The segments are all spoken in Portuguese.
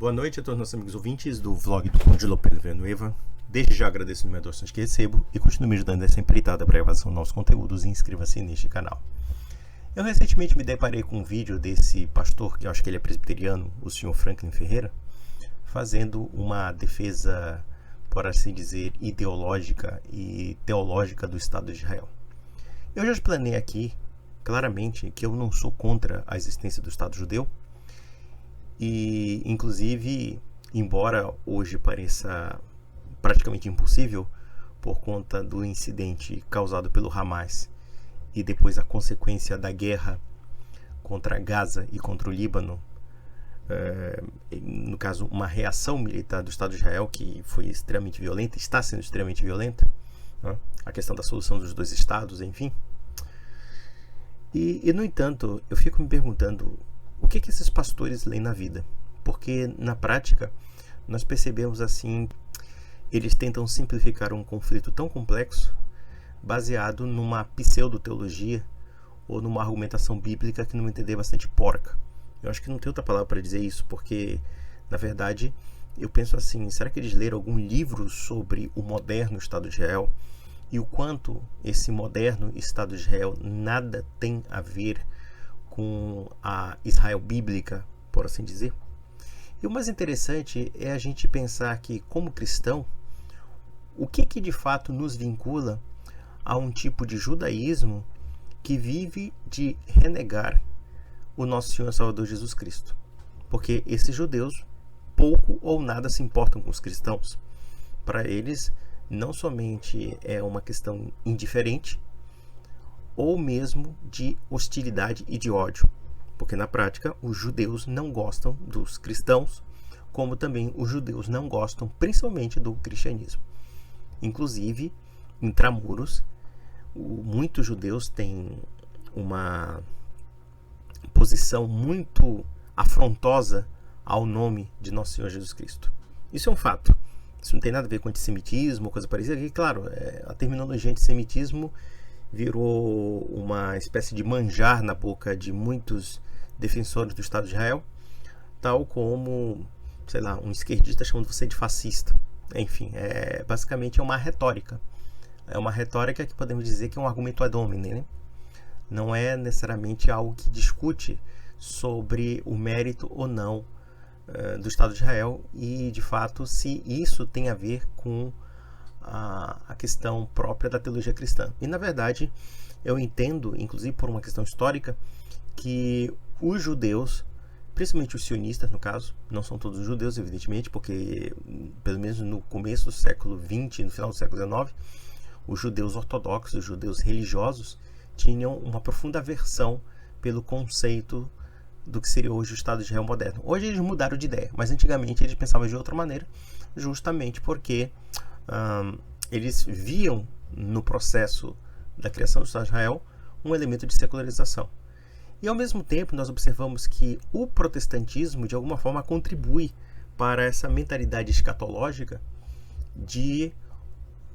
Boa noite a todos os nossos amigos ouvintes do vlog do Conde Pedro Villanueva. Desde já agradeço o número de doações que recebo e continuo me ajudando nessa empreitada para a gravação de novos conteúdos e inscreva-se neste canal. Eu recentemente me deparei com um vídeo desse pastor, que eu acho que ele é presbiteriano, o senhor Franklin Ferreira, fazendo uma defesa, por assim dizer, ideológica e teológica do Estado de Israel. Eu já explanei aqui claramente que eu não sou contra a existência do Estado judeu e, inclusive, embora hoje pareça praticamente impossível por conta do incidente causado pelo Hamas e depois a consequência da guerra contra Gaza e contra o Líbano, no caso uma reação militar do Estado de Israel que foi extremamente violenta, está sendo extremamente violenta, né? A questão da solução dos dois estados, enfim. E no entanto, eu fico me perguntando o que esses pastores leem na vida, porque na prática nós percebemos assim, eles tentam simplificar um conflito tão complexo baseado numa pseudo-teologia ou numa argumentação bíblica que, no meu entender, é bastante porca. Eu acho que não tem outra palavra para dizer isso, porque, na verdade, eu penso assim, será que eles leram algum livro sobre o moderno Estado de Israel e o quanto esse moderno Estado de Israel nada tem a ver com a Israel bíblica, por assim dizer? E o mais interessante é a gente pensar que, como cristão, o que de fato nos vincula a um tipo de judaísmo que vive de renegar o nosso Senhor e Salvador Jesus Cristo? Porque esses judeus pouco ou nada se importam com os cristãos. Para eles, não somente é uma questão indiferente, ou mesmo de hostilidade e de ódio. Porque na prática, os judeus não gostam dos cristãos, como também os judeus não gostam principalmente do cristianismo. Inclusive, intramuros, muitos judeus têm uma posição muito afrontosa ao nome de Nosso Senhor Jesus Cristo. Isso é um fato. Isso não tem nada a ver com antissemitismo, coisa parecida. E, claro, a terminologia antissemitismo virou uma espécie de manjar na boca de muitos defensores do Estado de Israel, tal como, sei lá, um esquerdista chamando você de fascista. Enfim, basicamente é uma retórica. É uma retórica que podemos dizer que é um argumento ad hominem, né? Não é necessariamente algo que discute sobre o mérito ou não do Estado de Israel e, de fato, se isso tem a ver com a questão própria da teologia cristã. E, na verdade, eu entendo, inclusive por uma questão histórica, que os judeus, principalmente os sionistas, no caso, não são todos os judeus, evidentemente, porque, pelo menos no começo do século XX, no final do século XIX, os judeus ortodoxos, os judeus religiosos, tinham uma profunda aversão pelo conceito do que seria hoje o Estado de Israel moderno. Hoje eles mudaram de ideia, mas antigamente eles pensavam de outra maneira, justamente porque eles viam no processo da criação do Estado de Israel um elemento de secularização. E ao mesmo tempo nós observamos que o protestantismo de alguma forma contribui para essa mentalidade escatológica de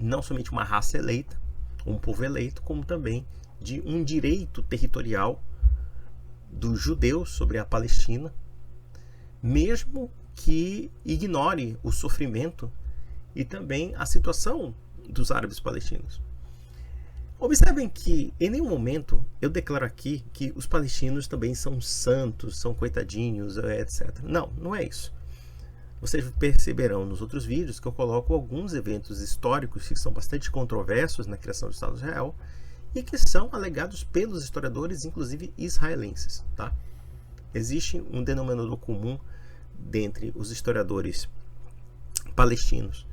não somente uma raça eleita, um povo eleito, como também de um direito territorial dos judeus sobre a Palestina, mesmo que ignore o sofrimento e também a situação dos árabes palestinos. Observem que em nenhum momento eu declaro aqui que os palestinos também são santos, são coitadinhos, etc. Não, não é isso. Vocês perceberão nos outros vídeos que eu coloco alguns eventos históricos que são bastante controversos na criação do Estado de Israel e que são alegados pelos historiadores, inclusive israelenses. Tá? Existe um denominador comum dentre os historiadores palestinos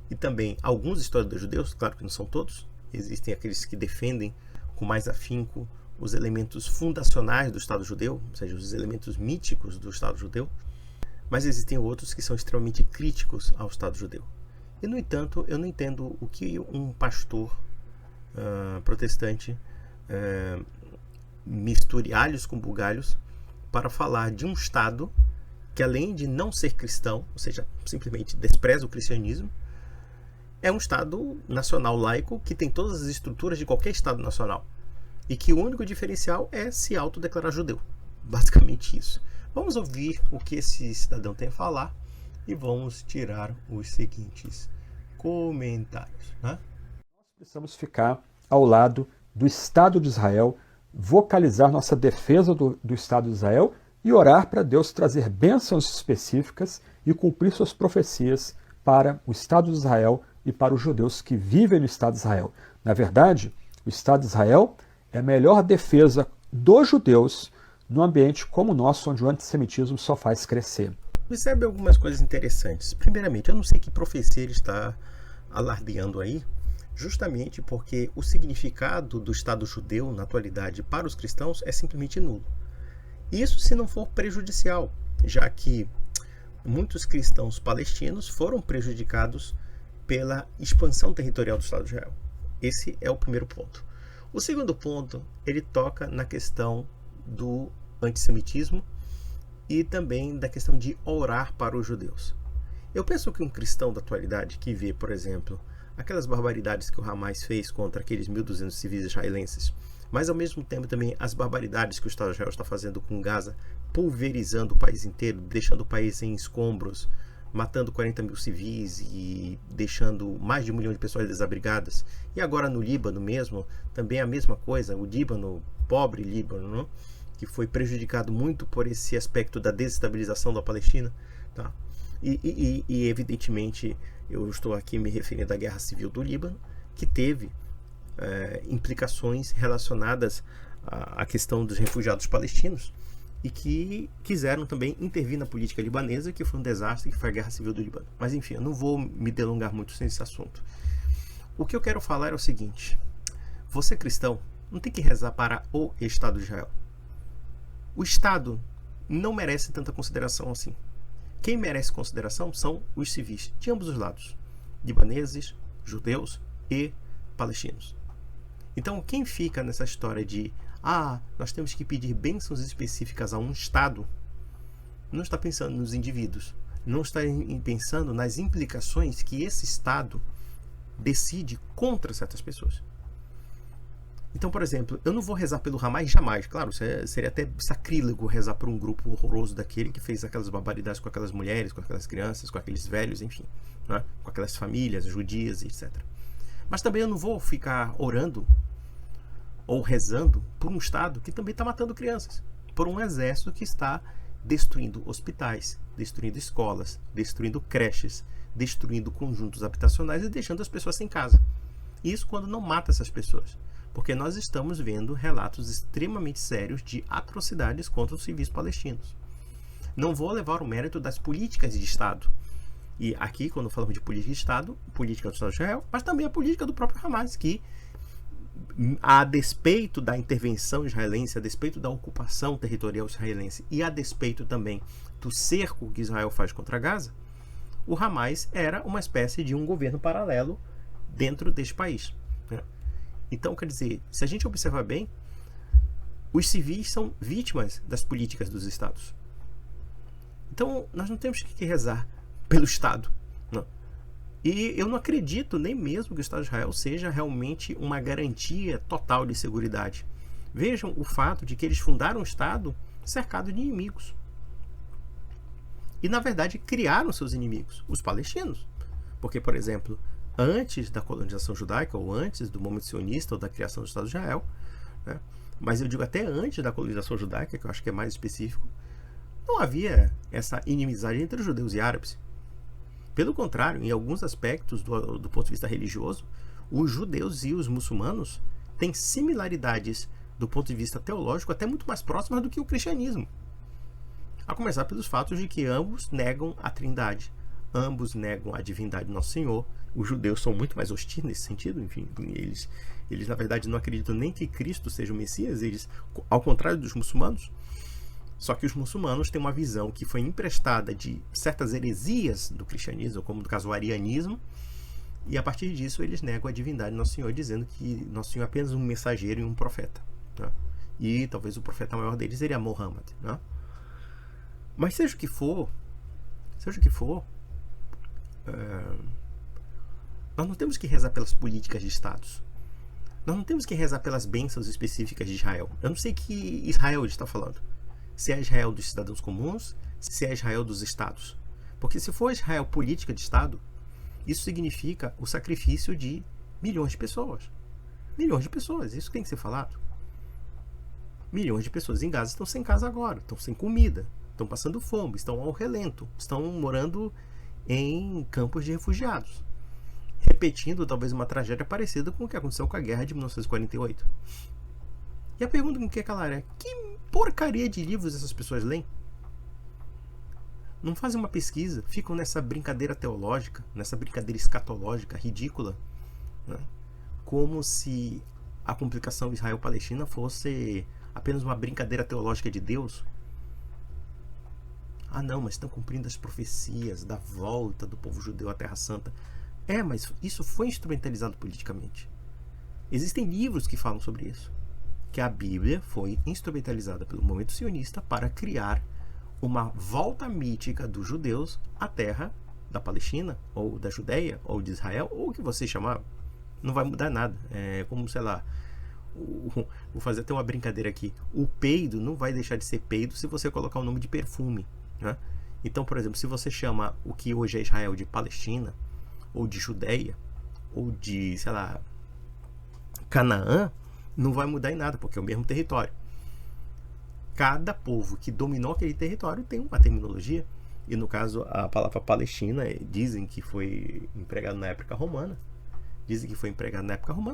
e também alguns historiadores judeus, claro que não são todos, existem aqueles que defendem com mais afinco os elementos fundacionais do Estado judeu, ou seja, os elementos míticos do Estado judeu, mas existem outros que são extremamente críticos ao Estado judeu. E, no entanto, eu não entendo o que um pastor protestante misture alhos com bugalhos para falar de um Estado que, além de não ser cristão, ou seja, simplesmente despreza o cristianismo, é um Estado nacional laico que tem todas as estruturas de qualquer Estado nacional e que o único diferencial é se autodeclarar judeu. Basicamente isso. Vamos ouvir o que esse cidadão tem a falar e vamos tirar os seguintes comentários, né? Nós precisamos ficar ao lado do Estado de Israel, vocalizar nossa defesa do Estado de Israel e orar para Deus trazer bênçãos específicas e cumprir suas profecias para o Estado de Israel e para os judeus que vivem no Estado de Israel. Na verdade, o Estado de Israel é a melhor defesa dos judeus num ambiente como o nosso, onde o antissemitismo só faz crescer. Observe algumas coisas interessantes. Primeiramente, eu não sei que profecia ele está alardeando aí, justamente porque o significado do Estado judeu na atualidade para os cristãos é simplesmente nulo. Isso se não for prejudicial, já que muitos cristãos palestinos foram prejudicados pela expansão territorial do Estado de Israel. Esse é o primeiro ponto. O segundo ponto, ele toca na questão do antissemitismo e também da questão de orar para os judeus. Eu penso que um cristão da atualidade que vê, por exemplo, aquelas barbaridades que o Hamas fez contra aqueles 1.200 civis israelenses, mas ao mesmo tempo também as barbaridades que o Estado de Israel está fazendo com Gaza, pulverizando o país inteiro, deixando o país em escombros, matando 40 mil civis e deixando mais de 1 milhão de pessoas desabrigadas. E agora no Líbano mesmo, também a mesma coisa, o Líbano, pobre Líbano, não? Que foi prejudicado muito por esse aspecto da desestabilização da Palestina. Tá? E evidentemente, eu estou aqui me referindo à guerra civil do Líbano, que teve implicações relacionadas à questão dos refugiados palestinos e que quiseram também intervir na política libanesa, que foi um desastre, que foi a guerra civil do Líbano. Mas enfim, eu não vou me delongar muito nesse assunto. O que eu quero falar é o seguinte: você cristão não tem que rezar para o Estado de Israel. O Estado não merece tanta consideração assim. Quem merece consideração são os civis, de ambos os lados, libaneses, judeus e palestinos. Então, quem fica nessa história de nós temos que pedir bênçãos específicas a um Estado, não está pensando nos indivíduos, não está pensando nas implicações que esse Estado decide contra certas pessoas. Então, por exemplo, eu não vou rezar pelo Hamas jamais. Claro, seria até sacrílego rezar por um grupo horroroso daquele que fez aquelas barbaridades com aquelas mulheres, com aquelas crianças, com aqueles velhos, enfim, né? Com aquelas famílias judias, etc. Mas também eu não vou ficar orando ou rezando por um Estado que também está matando crianças, por um exército que está destruindo hospitais, destruindo escolas, destruindo creches, destruindo conjuntos habitacionais e deixando as pessoas sem casa. Isso quando não mata essas pessoas. Porque nós estamos vendo relatos extremamente sérios de atrocidades contra os civis palestinos. Não vou levar o mérito das políticas de Estado. E aqui, quando falamos de política de Estado, política do Estado de Israel, mas também a política do próprio Hamas, que, a despeito da intervenção israelense, a despeito da ocupação territorial israelense e a despeito também do cerco que Israel faz contra Gaza, o Hamas era uma espécie de um governo paralelo dentro deste país, né? Então, quer dizer, se a gente observar bem, os civis são vítimas das políticas dos Estados. Então, nós não temos que rezar pelo Estado. Não. E eu não acredito nem mesmo que o Estado de Israel seja realmente uma garantia total de segurança. Vejam o fato de que eles fundaram um Estado cercado de inimigos. E, na verdade, criaram seus inimigos, os palestinos. Porque, por exemplo, antes da colonização judaica, ou antes do momento sionista, ou da criação do Estado de Israel, né? Mas eu digo até antes da colonização judaica, que eu acho que é mais específico, não havia essa inimizade entre os judeus e árabes. Pelo contrário, em alguns aspectos do ponto de vista religioso, os judeus e os muçulmanos têm similaridades do ponto de vista teológico até muito mais próximas do que o cristianismo. A começar pelos fatos de que ambos negam a Trindade, ambos negam a divindade do Nosso Senhor. Os judeus são muito mais hostis nesse sentido, enfim, eles na verdade não acreditam nem que Cristo seja o Messias, eles, ao contrário dos muçulmanos. Só que os muçulmanos têm uma visão que foi emprestada de certas heresias do cristianismo, como no caso o arianismo, e a partir disso eles negam a divindade do Nosso Senhor, dizendo que Nosso Senhor é apenas um mensageiro e um profeta, né? E talvez o profeta maior deles seria Muhammad, né? Mas seja o que for, nós não temos que rezar pelas políticas de Estados. Nós não temos que rezar pelas bênçãos específicas de Israel. Eu não sei que Israel ele está falando. se é Israel dos cidadãos comuns, se é Israel dos estados. Porque se for Israel política de estado, isso significa o sacrifício de milhões de pessoas. Milhões de pessoas, isso tem que ser falado. Milhões de pessoas em Gaza estão sem casa agora, estão sem comida, estão passando fome, estão ao relento, estão morando em campos de refugiados, repetindo talvez uma tragédia parecida com o que aconteceu com a guerra de 1948. E a pergunta que me quer calar é: que porcaria de livros essas pessoas leem? Não fazem uma pesquisa, ficam nessa brincadeira teológica, nessa brincadeira escatológica ridícula, né? Como se a complicação Israel-Palestina fosse apenas uma brincadeira teológica de Deus. Ah não, mas estão cumprindo as profecias da volta do povo judeu à Terra Santa. Mas isso foi instrumentalizado politicamente. Existem livros que falam sobre isso. Que a Bíblia foi instrumentalizada pelo movimento sionista para criar uma volta mítica dos judeus à terra da Palestina, ou da Judeia, ou de Israel, ou o que você chamar. Não vai mudar nada. É como, sei lá, vou fazer até uma brincadeira aqui. O peido não vai deixar de ser peido se você colocar o nome de perfume, né? Então, por exemplo, se você chama o que hoje é Israel de Palestina, ou de Judeia, ou de, sei lá, Canaã, não vai mudar em nada, porque é o mesmo território. Cada povo que dominou aquele território tem uma terminologia, e no caso a palavra Palestina dizem que foi empregada na época romana,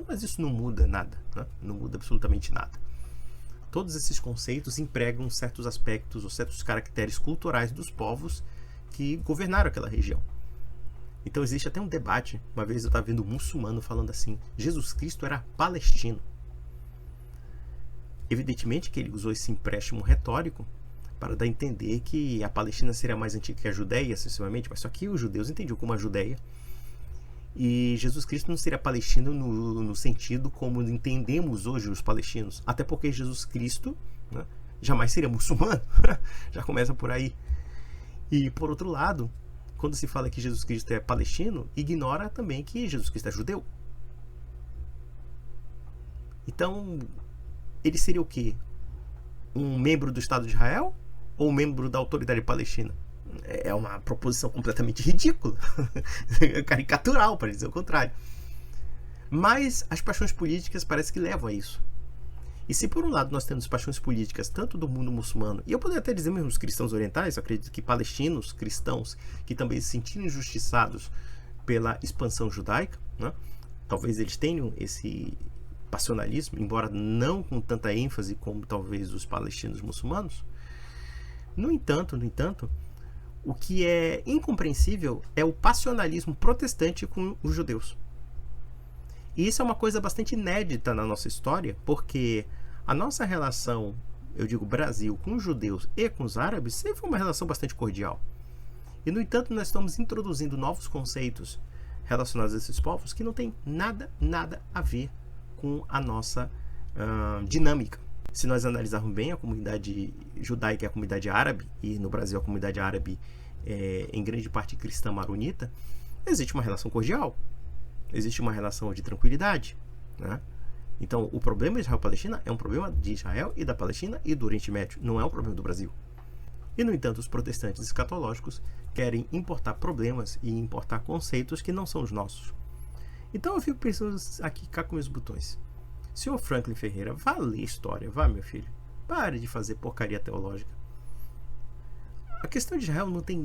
mas isso não muda nada, né? Não muda absolutamente nada. Todos esses conceitos empregam certos aspectos ou certos caracteres culturais dos povos que governaram aquela região. Então existe até um debate. Uma vez eu estava vendo um muçulmano falando assim: Jesus Cristo era palestino. Evidentemente que ele usou esse empréstimo retórico para dar a entender que a Palestina seria mais antiga que a Judeia, excessivamente, mas só que os judeus entendiam como a Judeia. E Jesus Cristo não seria palestino no sentido como entendemos hoje os palestinos. Até porque Jesus Cristo, né, jamais seria muçulmano. Já começa por aí. E por outro lado, quando se fala que Jesus Cristo é palestino, ignora também que Jesus Cristo é judeu. Então, ele seria o quê? Um membro do Estado de Israel? Ou um membro da autoridade palestina? É uma proposição completamente ridícula. Caricatural, para dizer o contrário. Mas as paixões políticas parece que levam a isso. E se por um lado nós temos paixões políticas tanto do mundo muçulmano, e eu poderia até dizer mesmo os cristãos orientais, eu acredito que palestinos, cristãos, que também se sentiram injustiçados pela expansão judaica, né? Talvez eles tenham esse passionalismo, embora não com tanta ênfase como talvez os palestinos muçulmanos. No entanto, o que é incompreensível é o passionalismo protestante com os judeus. E isso é uma coisa bastante inédita na nossa história, porque a nossa relação, eu digo Brasil, com os judeus e com os árabes, sempre foi uma relação bastante cordial. E, no entanto, nós estamos introduzindo novos conceitos relacionados a esses povos que não tem nada a ver com a nossa dinâmica. Se nós analisarmos bem a comunidade judaica e a comunidade árabe, e no Brasil a comunidade árabe em grande parte cristã maronita, existe uma relação cordial, existe uma relação de tranquilidade, né? Então o problema de Israel-Palestina é um problema de Israel e da Palestina e do Oriente Médio, não é um problema do Brasil. E, no entanto, os protestantes escatológicos querem importar problemas e importar conceitos que não são os nossos. Então eu fico pensando aqui cá com meus botões. Senhor Franklin Ferreira, vá ler história, vá, meu filho. Pare de fazer porcaria teológica. A questão de Israel não tem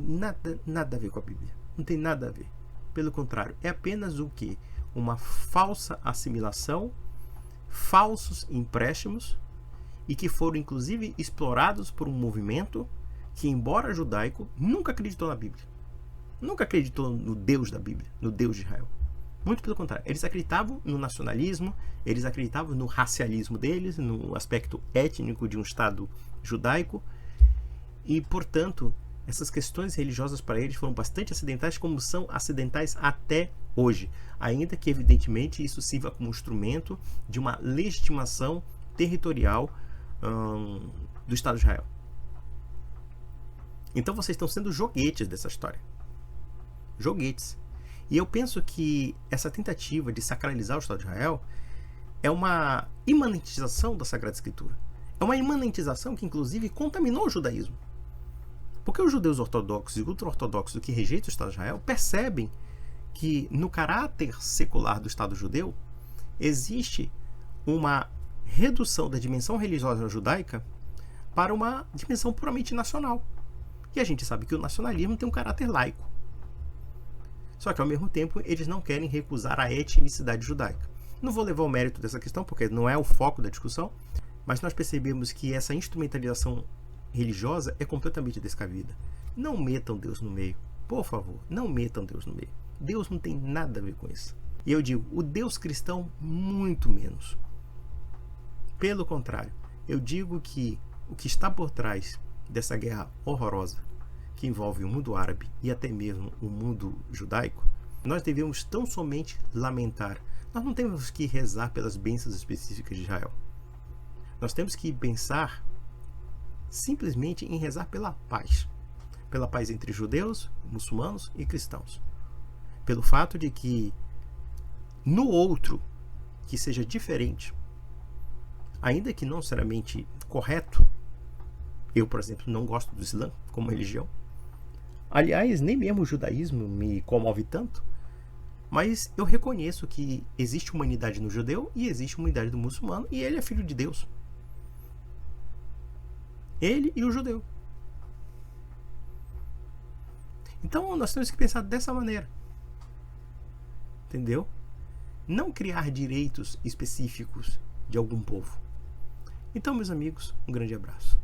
nada a ver com a Bíblia. Não tem nada a ver. Pelo contrário, é apenas o quê? Uma falsa assimilação, falsos empréstimos, e que foram inclusive explorados por um movimento que, embora judaico, nunca acreditou na Bíblia. Nunca acreditou no Deus da Bíblia, no Deus de Israel. Muito pelo contrário, eles acreditavam no nacionalismo, eles acreditavam no racialismo deles, no aspecto étnico de um Estado judaico, e, portanto, essas questões religiosas para eles foram bastante acidentais, como são acidentais até hoje, ainda que, evidentemente, isso sirva como instrumento de uma legitimação territorial do Estado de Israel. Então vocês estão sendo joguetes dessa história. Joguetes. E eu penso que essa tentativa de sacralizar o Estado de Israel é uma imanentização da Sagrada Escritura. É uma imanentização que, inclusive, contaminou o judaísmo. Porque os judeus ortodoxos e ultra-ortodoxos que rejeitam o Estado de Israel percebem que, no caráter secular do Estado judeu, existe uma redução da dimensão religiosa judaica para uma dimensão puramente nacional. E a gente sabe que o nacionalismo tem um caráter laico. Só que, ao mesmo tempo, eles não querem recusar a etnicidade judaica. Não vou levar o mérito dessa questão, porque não é o foco da discussão, mas nós percebemos que essa instrumentalização religiosa é completamente descabida. Não metam Deus no meio. Por favor, não metam Deus no meio. Deus não tem nada a ver com isso. E eu digo, o Deus cristão, muito menos. Pelo contrário, eu digo que o que está por trás dessa guerra horrorosa, que envolve o mundo árabe e até mesmo o mundo judaico, nós devemos tão somente lamentar. Nós não temos que rezar pelas bênçãos específicas de Israel. Nós temos que pensar simplesmente em rezar pela paz entre judeus, muçulmanos e cristãos. Pelo fato de que no outro, que seja diferente, ainda que não necessariamente correto, eu, por exemplo, não gosto do Islã como religião. Aliás, nem mesmo o judaísmo me comove tanto, mas eu reconheço que existe humanidade no judeu e existe humanidade do muçulmano, e ele é filho de Deus. Ele e o judeu. Então nós temos que pensar dessa maneira. Entendeu? Não criar direitos específicos de algum povo. Então, meus amigos, um grande abraço.